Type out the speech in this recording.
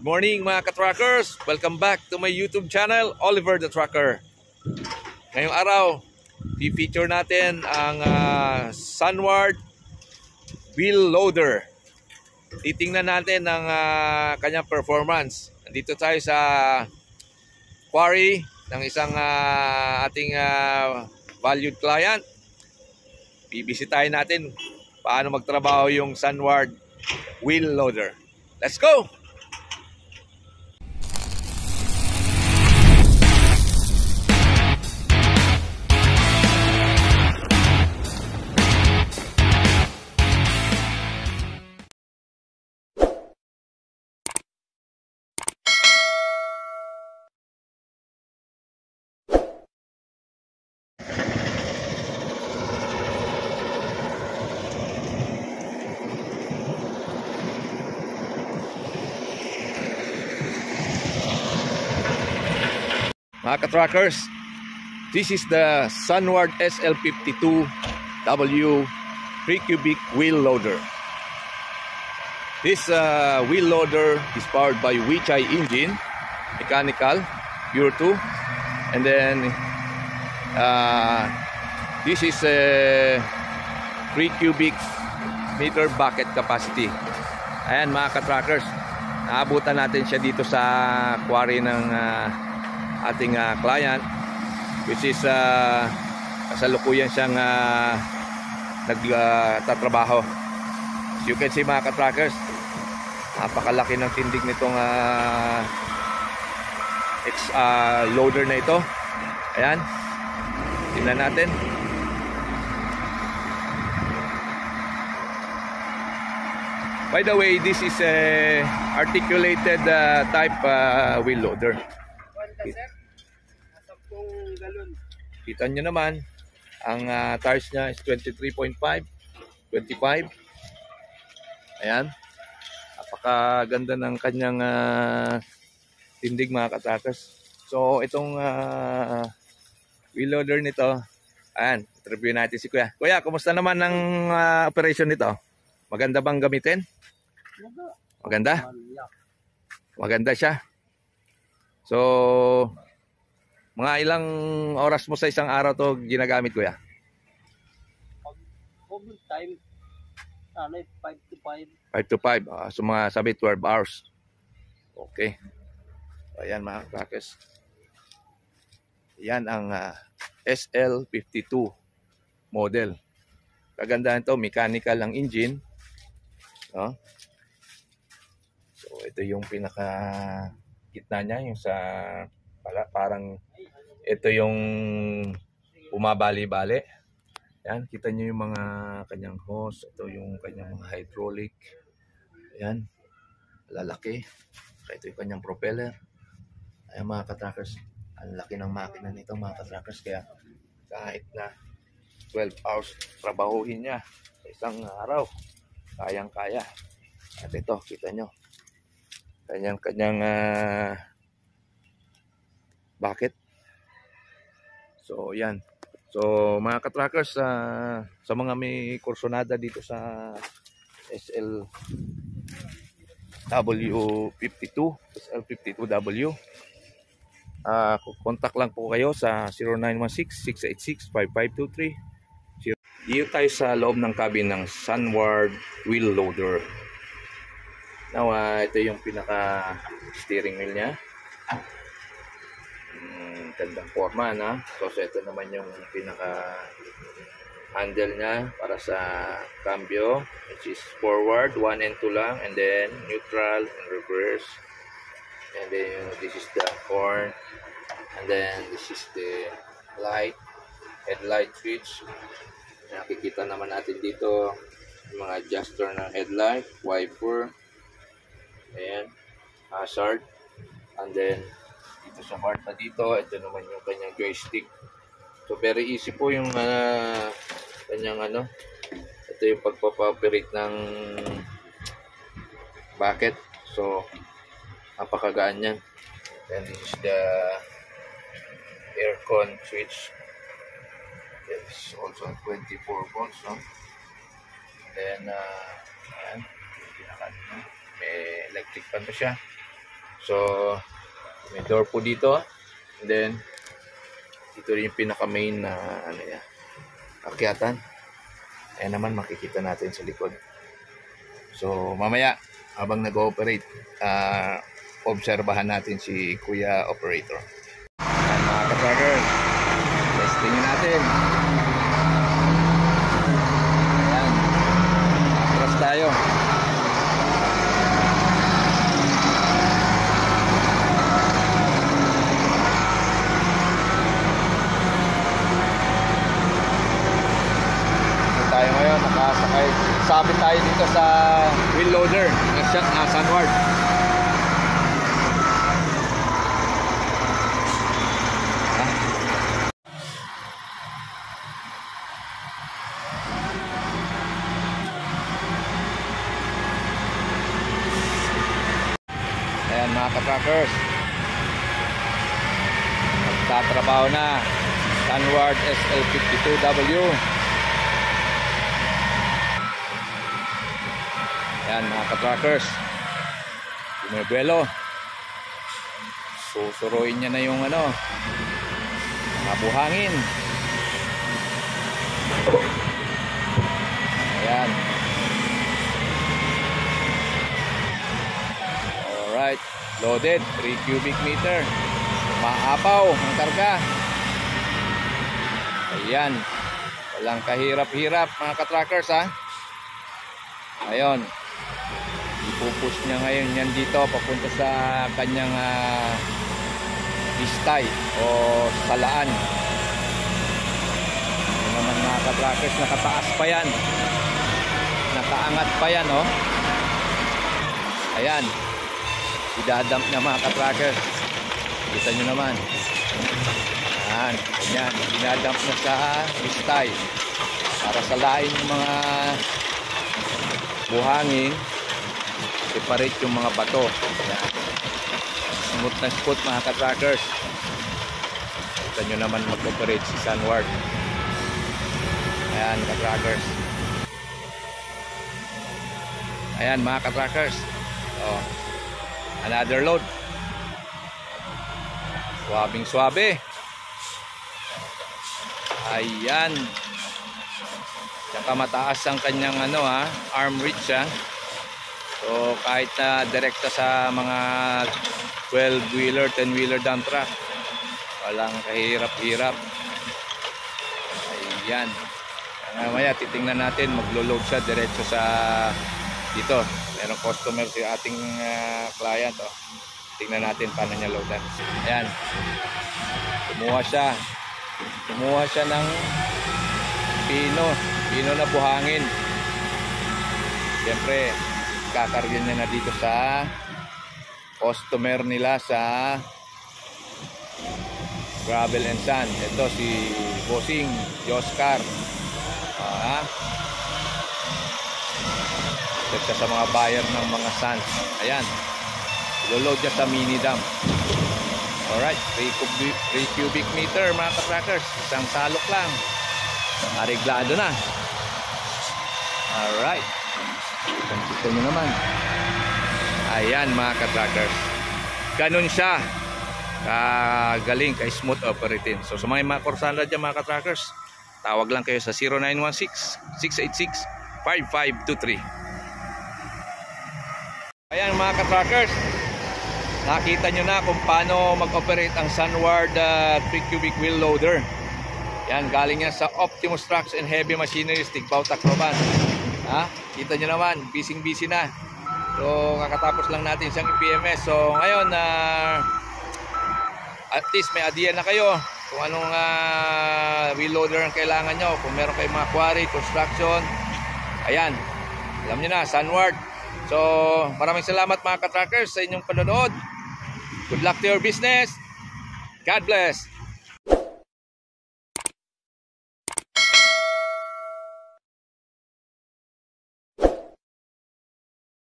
morning mga ka-truckers! Welcome back to my YouTube channel, Oliver the Trucker. Ngayong araw, i-feature natin ang Sunward Wheel Loader. Titingnan natin ang kanyang performance. Nandito tayo sa quarry ng isang ating valued client. Bibisitahin natin paano magtrabaho yung Sunward Wheel Loader. Let's go! Mga ka-truckers, this is the Sunward SL52W 3 cubic wheel loader. This wheel loader is powered by Weichai engine, mechanical, Pure 2, and then this is a 3 cubic meter bucket capacity. Ayan mga ka-truckers, naabutan natin siya dito sa quarry ng ating client, which is kasalukuyan siyang nagtatrabaho. As you can see mga ka-truckers, napakalaki ng tindig nitong loader na ito. Ayan, tingnan natin. By the way, this is a articulated type wheel loader. Kita nyo naman, ang tires niya is 23.5, 25. Ayan. Napakaganda ng kanyang tindig mga ka-truckers. So, itong wheel loader nito, ayan, review natin si Kuya. Kuya, kumusta naman ang operation nito? Maganda bang gamitin? Maganda? Maganda siya. So, mga ilang oras mo sa isang araw to ginagamit, Kuya? Time, 5 to 5. 5 to 5. So mga sabi 12 hours. Okay. Ayan mga truckers. Yan ang SL52 model. Kagandahan to, mechanical ang engine. No? So ito yung pinaka gitna niya, yung sa parang ito yung bumabali-bali. Yan, kita nyo yung mga kanyang hose. Ito yung kanyang mga hydraulic. Ayan, lalaki. Ito yung kanyang propeller. Ayan mga ka-truckers, ang laki ng makina nito mga ka-truckers. Kaya kahit na 12 hours trabahuhin niya sa isang araw, kayang-kaya. At ito, kita nyo, kanyang bucket. So yan. So mga ka-truckers, sa mga may kursonada dito sa SL52, SL52W, contact lang po kayo sa 0916-686-5523. Dito tayo sa loob ng cabin ng Sunward Wheel Loader. Now, ito yung pinaka steering wheel niya. Gandang forma na. So ito naman yung pinaka handle niya para sa cambio, which is forward 1 and 2 lang, and then neutral and reverse, and then this is the horn, and then this is the headlight switch. Nakikita naman natin dito yung mga adjuster ng headlight, wiper, ayan, hazard, and then dito sa part na dito, ito naman yung kanyang joystick. So very easy po yung kanyang ito yung pagpapa-operate ng bucket. So napakagaan yan. Then this is the aircon switch. It's also 24 volts, no? Then ayan, may electric fan pa siya. So, may door po dito. And then, dito rin yung pinaka-main na akyatan. Ayan naman makikita natin sa likod. So, mamaya, habang nag-ooperate, obserbahan natin si Kuya Operator. Ayan mga ka-tracker, testing natin. Ayan, atras tayo. Tayo ngayon, nakasakay. Sabit tayo dito sa wheel loader na Sunward. Ayan mga ka-trackers, magtatrabaho na Sunward SL52W. Ayan mga ka-trackers, bumibuelo. Susuruin niya na yung mga buhangin. Ayan. Alright, loaded 3 cubic meter. Maapaw ang karga. Ayan, walang kahirap-hirap mga ka-trackers ha. Ayun, ipupush niya ngayon yan dito papunta sa kanyang istay o salaan. Ano naman mga ka-trackers, nakataas pa yan, nakaangat pa yan oh. Ayan, idadump niya mga ka-trackers. Kita nyo naman. Ayan, ganyan, dinadump niya sa istay para salain yung mga buhangin, separate yung mga bato. Ayan. Smooth na spot mga ka-trackers. Kita nyo naman mag-operate si Sunward. Ayan ka-trackers. Ayan mga ka-trackers. Oh, another load. Swabing swabe. Ayan. Saka mataas ang kanyang arm reach ha. So kahit na direkta sa mga 12-wheeler, 10-wheeler dump truck, walang kahirap-hirap. Ayan. Mamaya titingnan natin, maglo-load siya diretso sa dito. Merong customer si ating client oh. Tingnan natin paano niya loadan. Ayan. Kumuha siya ng pino na buhangin. Siyempre kakargyan niya na dito sa customer nila sa Gravel and Sand. Ito si Bossing Joscar. Ito sa mga buyer ng mga sand. Ayan, iloload niya sa mini dump. Alright, 3 cubic meter mga ka-trackers. Isang salok lang, areglado na. Alright, kita nyo naman. Ayan mga ka-trackers, ganun siya kagaling, ka-smooth operating. So sa mga kursanda dyan mga ka-trackers, tawag lang kayo sa 0916-686-5523. Ayan mga ka-trackers, nakita nyo na kung paano mag-operate ang Sunward 3 cubic wheel loader. Yan, galing yan sa Optimus Trucks and Heavy Machinery, Tigbaw, Tacloban. Kita nyo naman, busy na. So kakatapos lang natin siyang PMS. So ngayon at least may idea na kayo kung anong wheel loader ang kailangan nyo. Kung meron kayong mga quarry, construction, ayan, alam nyo na, Sunward. So maraming salamat mga ka-trackers sa inyong panonood. Good luck to your business. God bless.